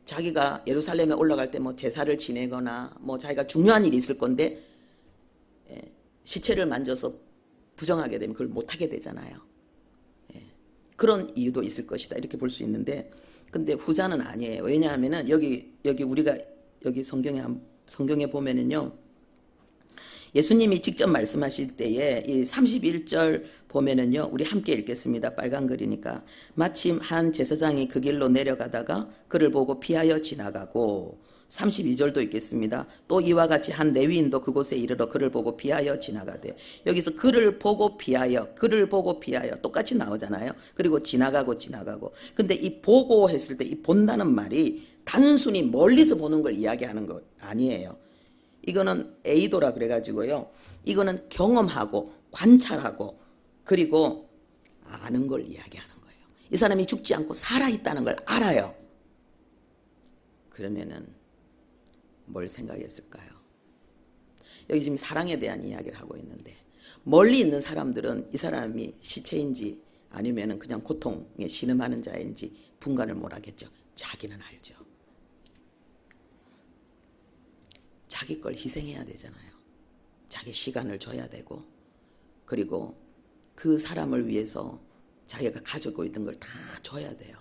자기가 예루살렘에 올라갈 때 뭐 제사를 지내거나 뭐 자기가 중요한 일이 있을 건데 시체를 만져서 부정하게 되면 그걸 못하게 되잖아요. 그런 이유도 있을 것이다 이렇게 볼 수 있는데, 근데 후자는 아니에요. 왜냐하면은 여기 우리가 여기 성경에 보면은요, 예수님이 직접 말씀하실 때에 이 31절 보면은요, 우리 함께 읽겠습니다. 빨간 글이니까. 마침 한 제사장이 그 길로 내려가다가 그를 보고 피하여 지나가고, 32절도 있겠습니다. 또 이와 같이 한 레위인도 그곳에 이르러 그를 보고 피하여 지나가되, 여기서 그를 보고 피하여 똑같이 나오잖아요. 그리고 지나가고. 근데 이 보고 했을 때 이 본다는 말이 단순히 멀리서 보는 걸 이야기하는 거 아니에요. 이거는 에이도라 그래가지고요, 이거는 경험하고 관찰하고 그리고 아는 걸 이야기하는 거예요. 이 사람이 죽지 않고 살아있다는 걸 알아요. 그러면은 뭘 생각했을까요? 여기 지금 사랑에 대한 이야기를 하고 있는데, 멀리 있는 사람들은 이 사람이 시체인지 아니면은 그냥 고통에 신음하는 자인지 분간을 못하겠죠. 자기는 알죠. 자기 걸 희생해야 되잖아요. 자기 시간을 줘야 되고, 그리고 그 사람을 위해서 자기가 가지고 있던 걸 다 줘야 돼요.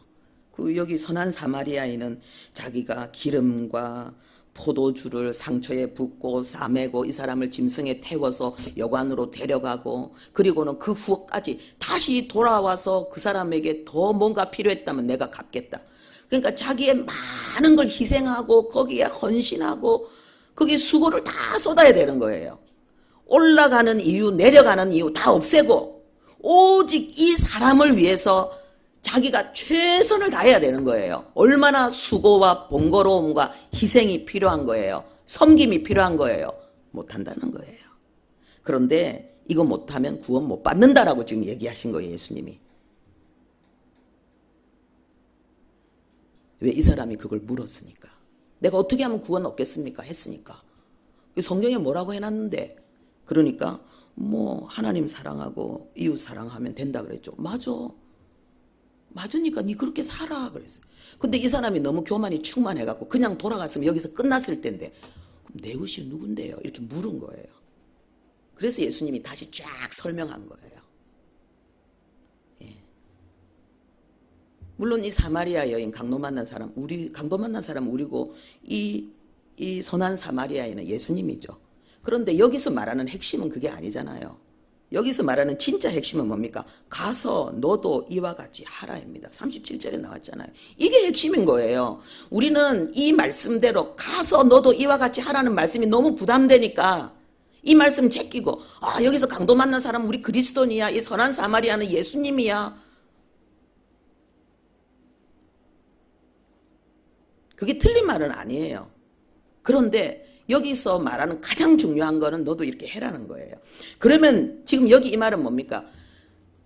그 여기 선한 사마리아인은 자기가 기름과 포도주를 상처에 붓고 싸매고 이 사람을 짐승에 태워서 여관으로 데려가고, 그리고는 그 후까지 다시 돌아와서 그 사람에게 더 뭔가 필요했다면 내가 갚겠다. 그러니까 자기의 많은 걸 희생하고 거기에 헌신하고 거기에 수고를 다 쏟아야 되는 거예요. 올라가는 이유, 내려가는 이유 다 없애고 오직 이 사람을 위해서 자기가 최선을 다해야 되는 거예요. 얼마나 수고와 번거로움과 희생이 필요한 거예요. 섬김이 필요한 거예요. 못한다는 거예요. 그런데 이거 못하면 구원 못 받는다라고 지금 얘기하신 거예요, 예수님이. 왜? 이 사람이 그걸 물었으니까. 내가 어떻게 하면 구원 얻겠습니까? 했으니까. 성경에 뭐라고 해놨는데, 그러니까 뭐 하나님 사랑하고 이웃 사랑하면 된다 그랬죠. 맞으니까 니 그렇게 살아 그랬어요. 근데 이 사람이 너무 교만이 충만해갖고 그냥 돌아갔으면 여기서 끝났을 텐데, 그럼 내 의시 누군데요? 이렇게 물은 거예요. 그래서 예수님이 다시 쫙 설명한 거예요. 예. 물론 이 사마리아 여인, 강도 만난 사람, 강도 만난 사람 우리고 이 선한 사마리아인은 예수님이죠. 그런데 여기서 말하는 핵심은 그게 아니잖아요. 여기서 말하는 진짜 핵심은 뭡니까? 가서 너도 이와 같이 하라입니다. 37절에 나왔잖아요. 이게 핵심인 거예요. 우리는 이 말씀대로 가서 너도 이와 같이 하라는 말씀이 너무 부담되니까 이 말씀 제끼고 여기서 강도 만난 사람 우리 그리스도인이야. 이 선한 사마리아는 예수님이야. 그게 틀린 말은 아니에요. 그런데 여기서 말하는 가장 중요한 거는 너도 이렇게 해라는 거예요. 그러면 지금 여기 이 말은 뭡니까?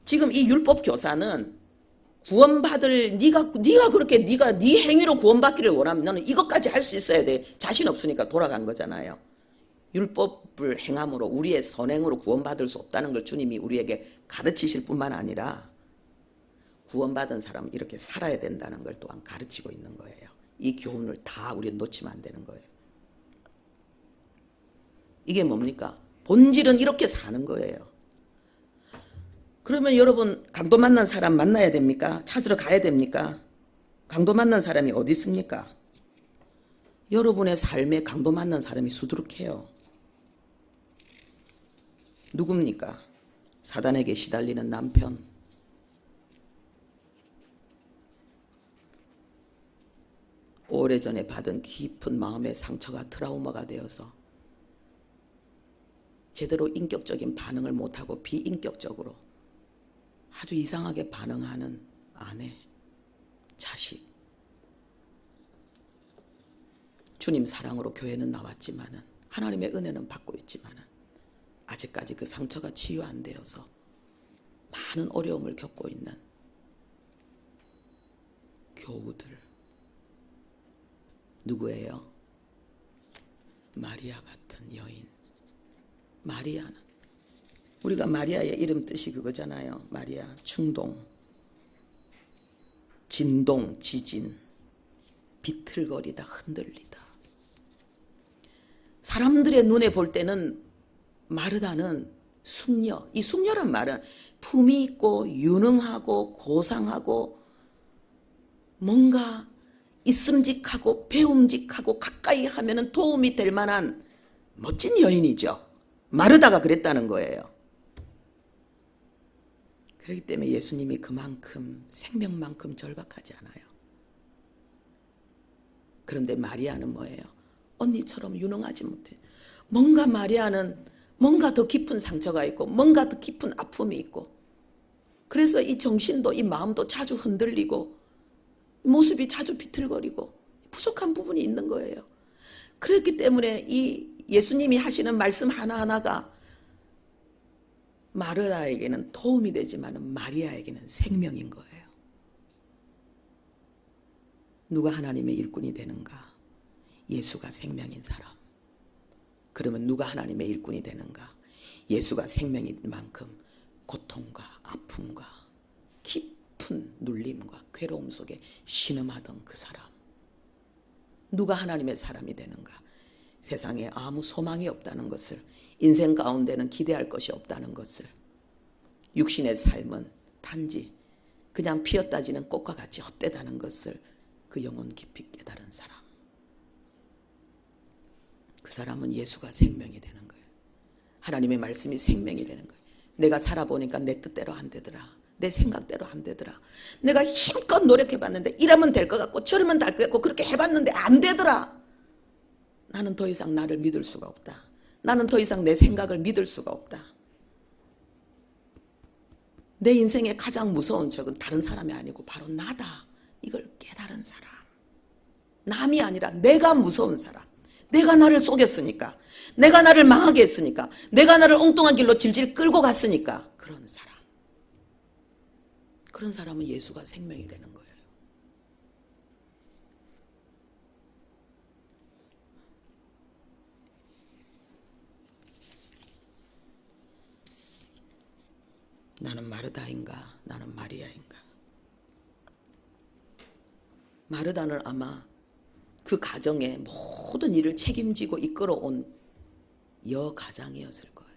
지금 이 율법 교사는 구원받을 네가 그렇게 네가 네 행위로 구원받기를 원하면 너는 이것까지 할 수 있어야 돼. 자신 없으니까 돌아간 거잖아요. 율법을 행함으로 우리의 선행으로 구원받을 수 없다는 걸 주님이 우리에게 가르치실 뿐만 아니라 구원받은 사람은 이렇게 살아야 된다는 걸 또한 가르치고 있는 거예요. 이 교훈을 다 우리는 놓치면 안 되는 거예요. 이게 뭡니까? 본질은 이렇게 사는 거예요. 그러면 여러분 강도 만난 사람 만나야 됩니까? 찾으러 가야 됩니까? 강도 만난 사람이 어디 있습니까? 여러분의 삶에 강도 만난 사람이 수두룩해요. 누굽니까? 사단에게 시달리는 남편, 오래전에 받은 깊은 마음의 상처가 트라우마가 되어서 제대로 인격적인 반응을 못하고 비인격적으로 아주 이상하게 반응하는 아내, 자식. 주님 사랑으로 교회는 나왔지만은 하나님의 은혜는 받고 있지만은 아직까지 그 상처가 치유 안 되어서 많은 어려움을 겪고 있는 교우들. 누구예요? 마리아 같은 여인. 마리아는 우리가 마리아의 이름 뜻이 그거잖아요. 마리아, 충동, 진동, 지진, 비틀거리다, 흔들리다. 사람들의 눈에 볼 때는 마르다는 숙녀, 이 숙녀란 말은 품이 있고 유능하고 고상하고 뭔가 있음직하고 배움직하고 가까이 하면은 도움이 될 만한 멋진 여인이죠. 마르다가 그랬다는 거예요. 그렇기 때문에 예수님이 그만큼 생명만큼 절박하지 않아요. 그런데 마리아는 뭐예요? 언니처럼 유능하지 못해. 뭔가 마리아는 뭔가 더 깊은 상처가 있고 뭔가 더 깊은 아픔이 있고 그래서 이 정신도 이 마음도 자주 흔들리고 모습이 자주 비틀거리고 부족한 부분이 있는 거예요. 그렇기 때문에 이 예수님이 하시는 말씀 하나하나가 마르다에게는 도움이 되지만 마리아에게는 생명인 거예요. 누가 하나님의 일꾼이 되는가? 예수가 생명인 사람. 그러면 누가 하나님의 일꾼이 되는가? 예수가 생명인 만큼 고통과 아픔과 깊은 눌림과 괴로움 속에 신음하던 그 사람. 누가 하나님의 사람이 되는가? 세상에 아무 소망이 없다는 것을, 인생 가운데는 기대할 것이 없다는 것을, 육신의 삶은 단지 그냥 피었다 지는 꽃과 같이 헛되다는 것을 그 영혼 깊이 깨달은 사람. 그 사람은 예수가 생명이 되는 거예요. 하나님의 말씀이 생명이 되는 거예요. 내가 살아보니까 내 뜻대로 안 되더라. 내 생각대로 안 되더라. 내가 힘껏 노력해봤는데 이러면 될 것 같고 저러면 될 것 같고 그렇게 해봤는데 안 되더라. 나는 더 이상 나를 믿을 수가 없다. 나는 더 이상 내 생각을 믿을 수가 없다. 내 인생의 가장 무서운 적은 다른 사람이 아니고 바로 나다. 이걸 깨달은 사람. 남이 아니라 내가 무서운 사람. 내가 나를 속였으니까. 내가 나를 망하게 했으니까. 내가 나를 엉뚱한 길로 질질 끌고 갔으니까. 그런 사람. 그런 사람은 예수가 생명이 되는 거예요. 나는 마르다인가? 나는 마리아인가? 마르다는 아마 그 가정의 모든 일을 책임지고 이끌어온 여가장이었을 거예요.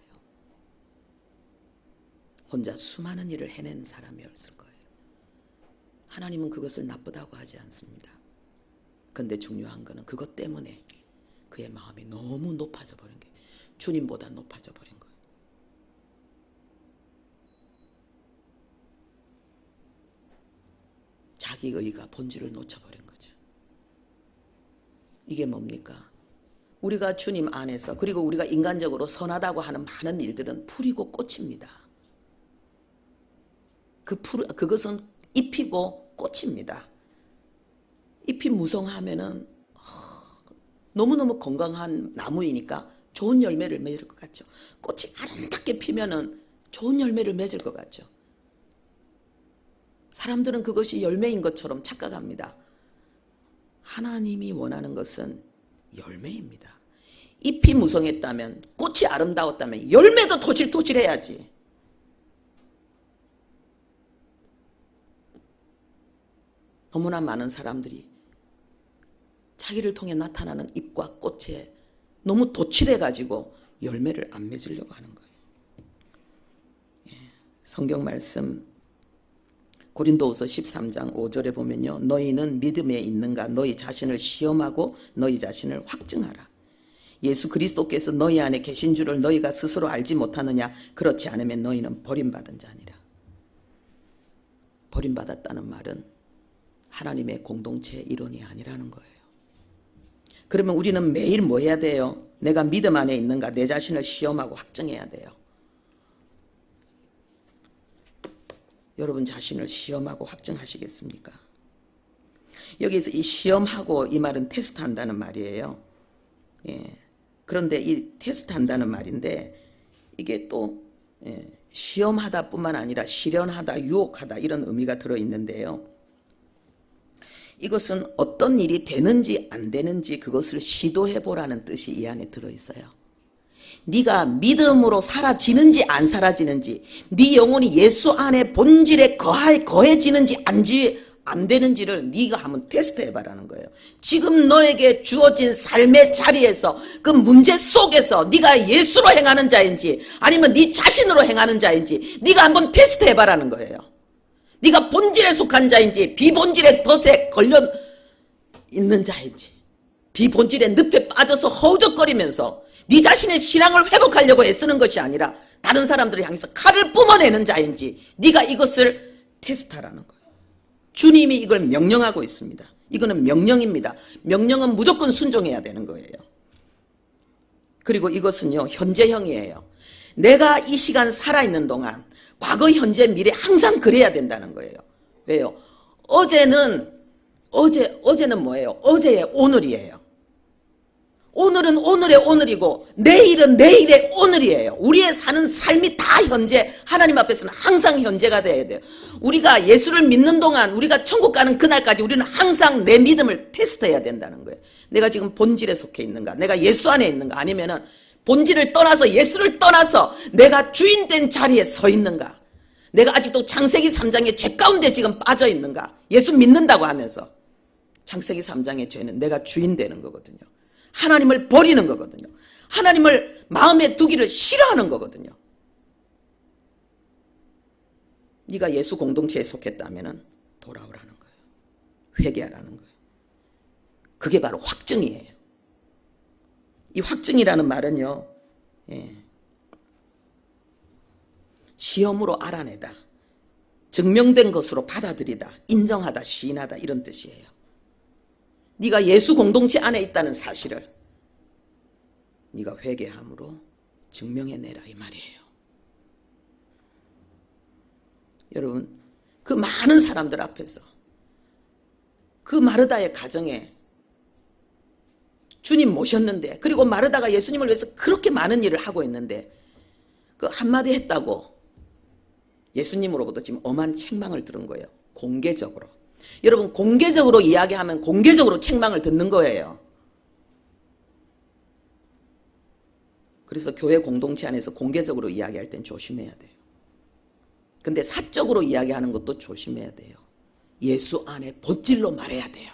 혼자 수많은 일을 해낸 사람이었을 거예요. 하나님은 그것을 나쁘다고 하지 않습니다. 그런데 중요한 것은 그것 때문에 그의 마음이 너무 높아져 버린 거예요. 주님보다 높아져 버린 거예요. 자기 의가 본질을 놓쳐버린 거죠. 이게 뭡니까? 우리가 주님 안에서, 그리고 우리가 인간적으로 선하다고 하는 많은 일들은 풀이고 꽃입니다. 그것은 잎이고 꽃입니다. 잎이 무성하면은 너무너무 건강한 나무이니까 좋은 열매를 맺을 것 같죠. 꽃이 아름답게 피면은 좋은 열매를 맺을 것 같죠. 사람들은 그것이 열매인 것처럼 착각합니다. 하나님이 원하는 것은 열매입니다. 잎이 무성했다면, 꽃이 아름다웠다면 열매도 토질토질해야지. 너무나 많은 사람들이 자기를 통해 나타나는 잎과 꽃에 너무 도취돼가지고 열매를 안 맺으려고 하는 거예요. 성경 말씀 고린도후서 13장 5절에 보면요, 너희는 믿음에 있는가 너희 자신을 시험하고 너희 자신을 확증하라. 예수 그리스도께서 너희 안에 계신 줄을 너희가 스스로 알지 못하느냐? 그렇지 않으면 너희는 버림받은 자니라. 버림받았다는 말은 하나님의 공동체 일원이 아니라는 거예요. 그러면 우리는 매일 뭐 해야 돼요? 내가 믿음 안에 있는가 내 자신을 시험하고 확증해야 돼요. 여러분 자신을 시험하고 확증하시겠습니까? 여기서 이 시험하고 이 말은 테스트한다는 말이에요. 예. 그런데 이 테스트한다는 말인데 이게 또 시험하다 뿐만 아니라 실현하다, 유혹하다 이런 의미가 들어있는데요. 이것은 어떤 일이 되는지 안 되는지 그것을 시도해보라는 뜻이 이 안에 들어있어요. 네가 믿음으로 사라지는지 안 사라지는지, 네 영혼이 예수 안에 본질에 거해지는지 안 되는지를 네가 한번 테스트해봐라는 거예요. 지금 너에게 주어진 삶의 자리에서 그 문제 속에서 네가 예수로 행하는 자인지 아니면 네 자신으로 행하는 자인지 네가 한번 테스트해봐라는 거예요. 네가 본질에 속한 자인지 비본질의 덫에 걸려 있는 자인지, 비본질의 늪에 빠져서 허우적거리면서 네 자신의 신앙을 회복하려고 애쓰는 것이 아니라 다른 사람들을 향해서 칼을 뿜어내는 자인지 네가 이것을 테스트하라는 거예요. 주님이 이걸 명령하고 있습니다. 이거는 명령입니다. 명령은 무조건 순종해야 되는 거예요. 그리고 이것은요, 현재형이에요. 내가 이 시간 살아있는 동안 과거, 현재, 미래 항상 그래야 된다는 거예요. 왜요? 어제는 뭐예요? 어제의 오늘이에요. 오늘은 오늘의 오늘이고 내일은 내일의 오늘이에요. 우리의 사는 삶이 다 현재, 하나님 앞에서는 항상 현재가 돼야 돼요. 우리가 예수를 믿는 동안, 우리가 천국 가는 그날까지 우리는 항상 내 믿음을 테스트해야 된다는 거예요. 내가 지금 본질에 속해 있는가, 내가 예수 안에 있는가, 아니면은 본질을 떠나서 예수를 떠나서 내가 주인된 자리에 서 있는가, 내가 아직도 창세기 3장의 죄 가운데 지금 빠져 있는가. 예수 믿는다고 하면서 창세기 3장의 죄는 내가 주인 되는 거거든요. 하나님을 버리는 거거든요. 하나님을 마음에 두기를 싫어하는 거거든요. 네가 예수 공동체에 속했다면 돌아오라는 거예요. 회개하라는 거예요. 그게 바로 확증이에요. 이 확증이라는 말은요, 시험으로 알아내다, 증명된 것으로 받아들이다, 인정하다, 시인하다 이런 뜻이에요. 네가 예수 공동체 안에 있다는 사실을 네가 회개함으로 증명해내라 이 말이에요. 여러분, 그 많은 사람들 앞에서 그 마르다의 가정에 주님 모셨는데, 그리고 마르다가 예수님을 위해서 그렇게 많은 일을 하고 있는데 그 한마디 했다고 예수님으로부터 지금 엄한 책망을 들은 거예요. 공개적으로. 여러분, 공개적으로 이야기하면 공개적으로 책망을 듣는 거예요. 그래서 교회 공동체 안에서 공개적으로 이야기할 땐 조심해야 돼요. 근데 사적으로 이야기하는 것도 조심해야 돼요. 예수 안에 본질로 말해야 돼요.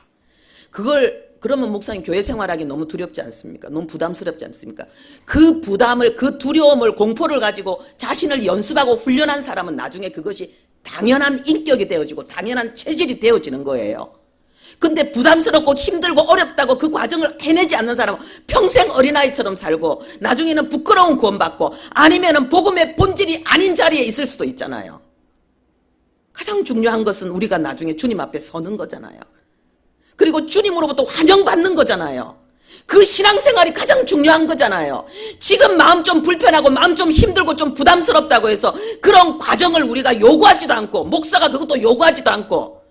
그러면 목사님 교회 생활하기 너무 두렵지 않습니까? 너무 부담스럽지 않습니까? 그 부담을, 그 두려움을, 공포를 가지고 자신을 연습하고 훈련한 사람은 나중에 그것이 당연한 인격이 되어지고 당연한 체질이 되어지는 거예요. 근데 부담스럽고 힘들고 어렵다고 그 과정을 해내지 않는 사람은 평생 어린아이처럼 살고 나중에는 부끄러운 구원받고 아니면은 복음의 본질이 아닌 자리에 있을 수도 있잖아요. 가장 중요한 것은 우리가 나중에 주님 앞에 서는 거잖아요. 그리고 주님으로부터 환영받는 거잖아요. 그 신앙생활이 가장 중요한 거잖아요. 지금 마음 좀 불편하고 마음 좀 힘들고 좀 부담스럽다고 해서 그런 과정을 우리가 요구하지도 않고 목사가 그것도 요구하지도 않고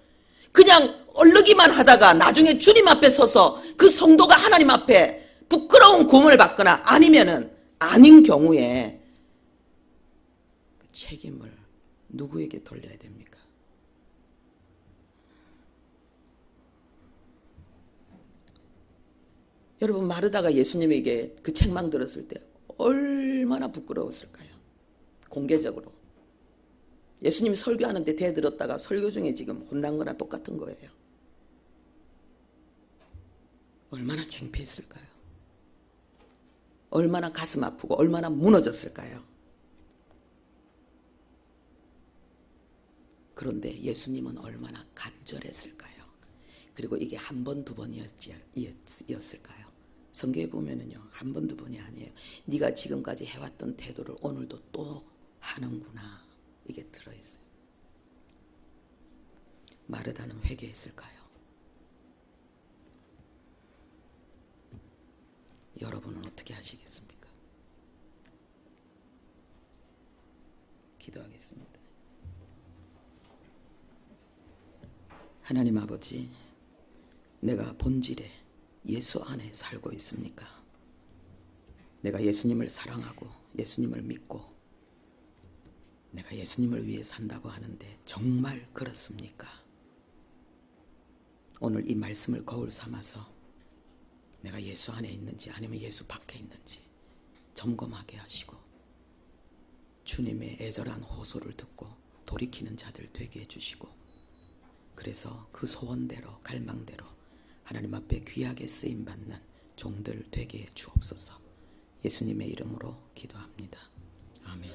그냥 얼르기만 하다가 나중에 주님 앞에 서서 그 성도가 하나님 앞에 부끄러운 구원을 받거나 아니면은 아닌 경우에 그 책임을 누구에게 돌려야 됩니까? 여러분, 마르다가 예수님에게 그 책망 들었을 때 얼마나 부끄러웠을까요? 공개적으로. 예수님이 설교하는데 대들었다가 설교 중에 지금 혼난 거나 똑같은 거예요. 얼마나 창피했을까요? 얼마나 가슴 아프고 얼마나 무너졌을까요? 그런데 예수님은 얼마나 간절했을까요? 그리고 이게 한 번, 두 번이었을까요? 성경에 보면은요, 한 번, 두 번이 아니에요. 네가 지금까지 해왔던 태도를 오늘도 또 하는구나. 이게 들어있어요. 마르다는 회개했을까요? 여러분은 어떻게 하시겠습니까? 기도하겠습니다. 하나님 아버지, 내가 본질에 예수 안에 살고 있습니까? 내가 예수님을 사랑하고 예수님을 믿고 내가 예수님을 위해 산다고 하는데 정말 그렇습니까? 오늘 이 말씀을 거울 삼아서 내가 예수 안에 있는지 아니면 예수 밖에 있는지 점검하게 하시고 주님의 애절한 호소를 듣고 돌이키는 자들 되게 해주시고 그래서 그 소원대로 갈망대로 하나님 앞에 귀하게 쓰임받는 종들 되게 해 주옵소서. 예수님의 이름으로 기도합니다. 아멘.